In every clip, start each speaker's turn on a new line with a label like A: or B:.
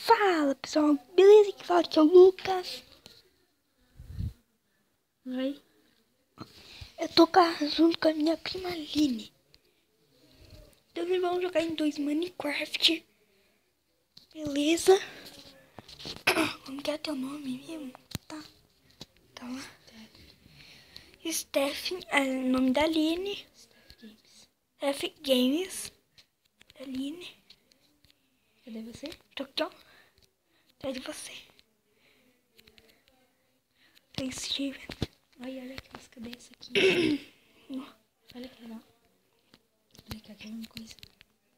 A: Fala, pessoal, beleza? Que fala aqui é o Lucas.
B: Oi.
A: Eu tô junto com a minha prima Aline. Então nós vamos jogar em 2 Minecraft. Beleza? Como que é teu nome mesmo? Tá lá. Steph, é o nome da Aline. F Games. Aline.
B: Cadê você?
A: Tô aqui, ó. Atrás de você. Tem Steven.
B: Olha aquelas cabeças aqui. Olha que legal. Olha aqui, aquela coisa.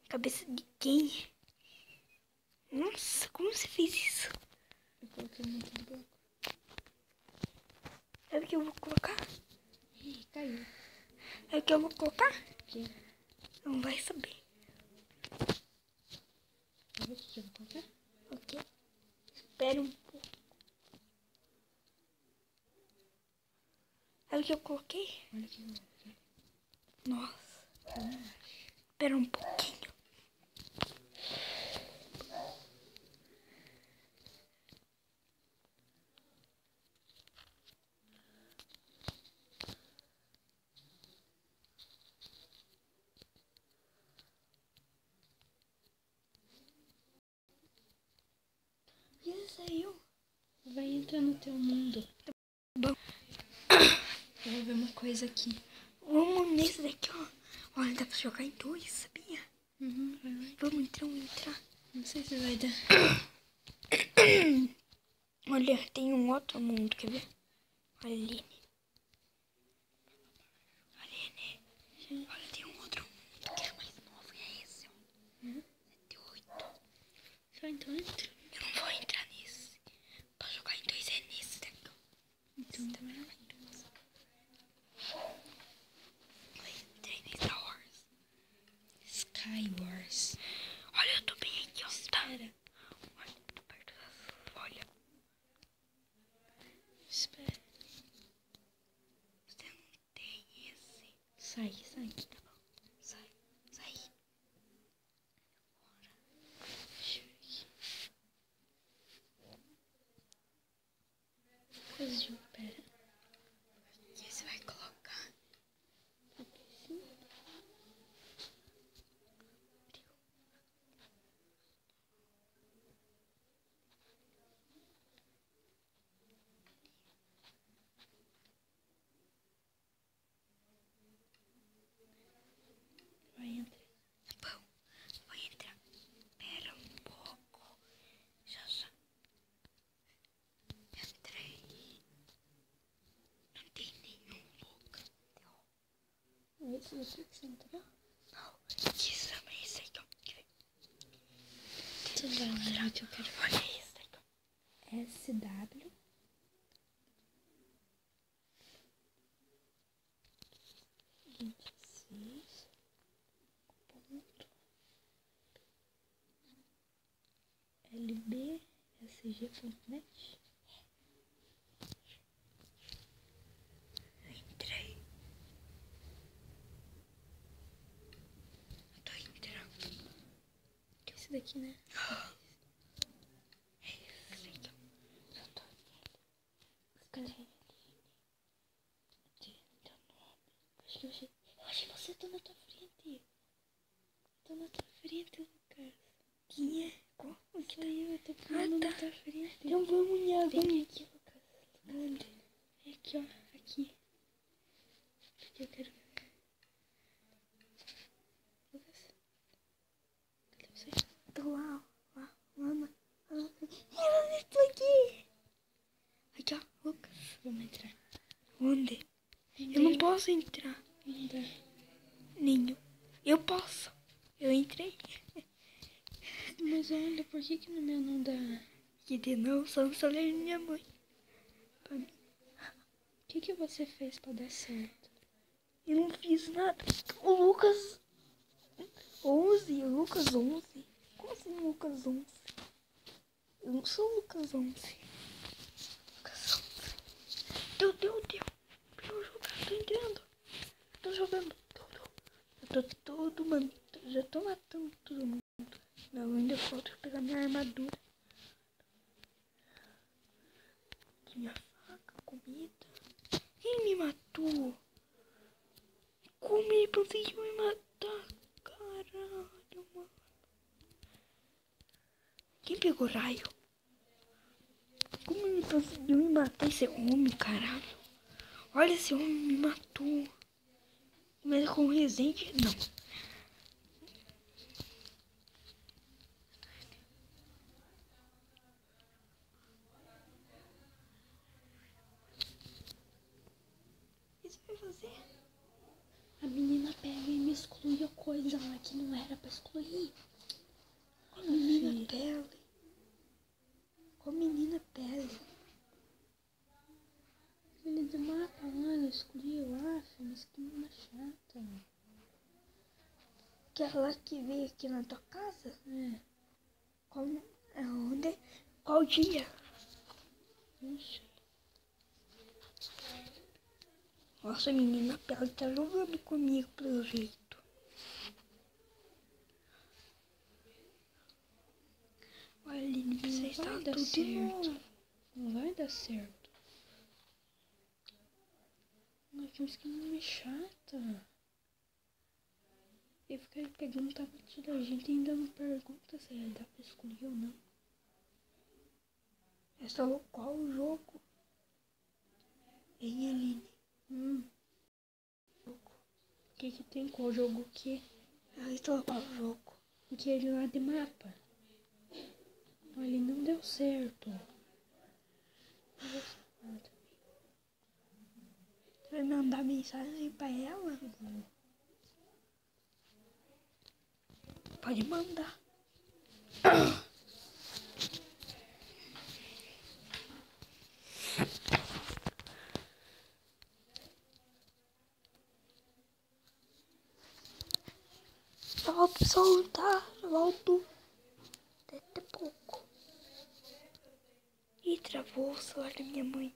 A: Cabeça de quem? Nossa, como você fez isso?
B: Eu coloquei muito de bloco.
A: Sabe o que eu vou colocar?
B: Ih, caiu.
A: Sabe o que eu vou colocar?
B: O quê?
A: Não vai saber.
B: Sabe o que eu vou colocar?
A: O quê? Espera um pouco. Sabe o que eu coloquei?
B: Olha que eu coloquei.
A: Nossa. Espera um pouquinho. Já saiu?
B: Vai entrar no teu mundo.
A: Bom.
B: Eu vou ver uma coisa aqui.
A: Vamos nesse daqui, ó. Olha, dá pra jogar em 2, sabia?
B: Vai.
A: Vamos entrar.
B: Não sei se vai dar.
A: Olha, tem um outro mundo, quer ver? Aline. Olha, tem um outro mundo que é mais novo e é esse, ó. 78.
B: Só então entra.
A: Eu não vou entrar nesse. Pra jogar em 2 é nesse daqui, ó.
B: Então
A: Eu entrei em Star Wars.
B: Skywars.
A: Olha, eu tô bem aqui, ó. Tá?
B: Espera.
A: Olha, tô perto das folhas.
B: Espera.
A: Você não tem esse.
B: Sai.
A: Tá bom. Sai.
B: Deixa eu ver aqui. Coisa de pera.
A: O que você vai colocar?
B: Sim. Vai entrar.
A: Tá bom. Vou entrar. Pera um pouco. Já. Entrei. Não tem nenhum lugar.
B: Esse você que você entrou?
A: Não. Isso é esse aqui, ó. Quer ver?
B: Tu vai lá ver que eu quero.
A: Olha esse daqui, ó.
B: SW. LBSG.net.
A: Entrei. Eu tô entrando.
B: Esse daqui, né?
A: Esse daqui, ó. Eu tô nele.
B: Cadê? Teu nome. Acho que eu achei. Eu achei você, tô na tua frente. Tô na tua frente, Lucas.
A: Quem é? Qual?
B: Sou eu tô pulando
A: tá.
B: na tua frente.
A: Então vamos em algum.
B: Vem aqui, Lucas.
A: Onde?
B: É aqui, ó. Aqui. Aqui eu quero. Lucas. Cadê você?
A: Tô lá, ó. Lá. Eu estou aqui. Aqui, ó. Lucas.
B: Vamos entrar.
A: Onde? Eu não posso entrar.
B: Não dá.
A: Nenhum. Eu posso. Eu entrei.
B: Mas olha, por que no meu não dá?
A: Que de não, só no celular da minha mãe.
B: O que você fez pra dar certo?
A: Eu não fiz nada. O Lucas 11. O Lucas 11. Como assim Lucas 11? Eu não sou o Lucas 11. Lucas 11. Deu. Pra eu jogar. Tô entrando. Tô jogando tudo. Eu tô todo, mano. Já tô matando todo mundo. Não, ainda falta eu pegar minha armadura. Quem pegou raio? Como ele conseguiu me matar esse homem, caralho? Olha, esse homem me matou. Mas com o Resende, não. O que você vai fazer?
B: A menina pega e me excluiu coisa lá que não era pra excluir.
A: Qual menina pele? Qual menina pele?
B: Menina do mapa lá, eu excluí, eu acho, mas que menina chata.
A: Aquela que veio aqui na tua casa?
B: É,
A: Qual, onde? Qual dia?
B: não sei.
A: Nossa, a menina pele tá jogando comigo pelo jeito. Olha, Aline, você está
B: Vai dar
A: tudo de
B: certo.
A: novo.
B: Não vai dar certo. Ai, que menina chata. E fica pegando tablet da gente e ainda não pergunta se dá pra escolher ou não.
A: Essa é qual o jogo? Hein, Aline?
B: O que tem qual jogo o quê?
A: Ela instalou qual jogo?
B: Aquele lá de mapa. Olha, não deu certo. Não deu certo.
A: Você vai mandar mensagem pra ela? Pode mandar. Eu volto soltar, eu volto daqui a pouco. Ih, travou o celular da minha mãe.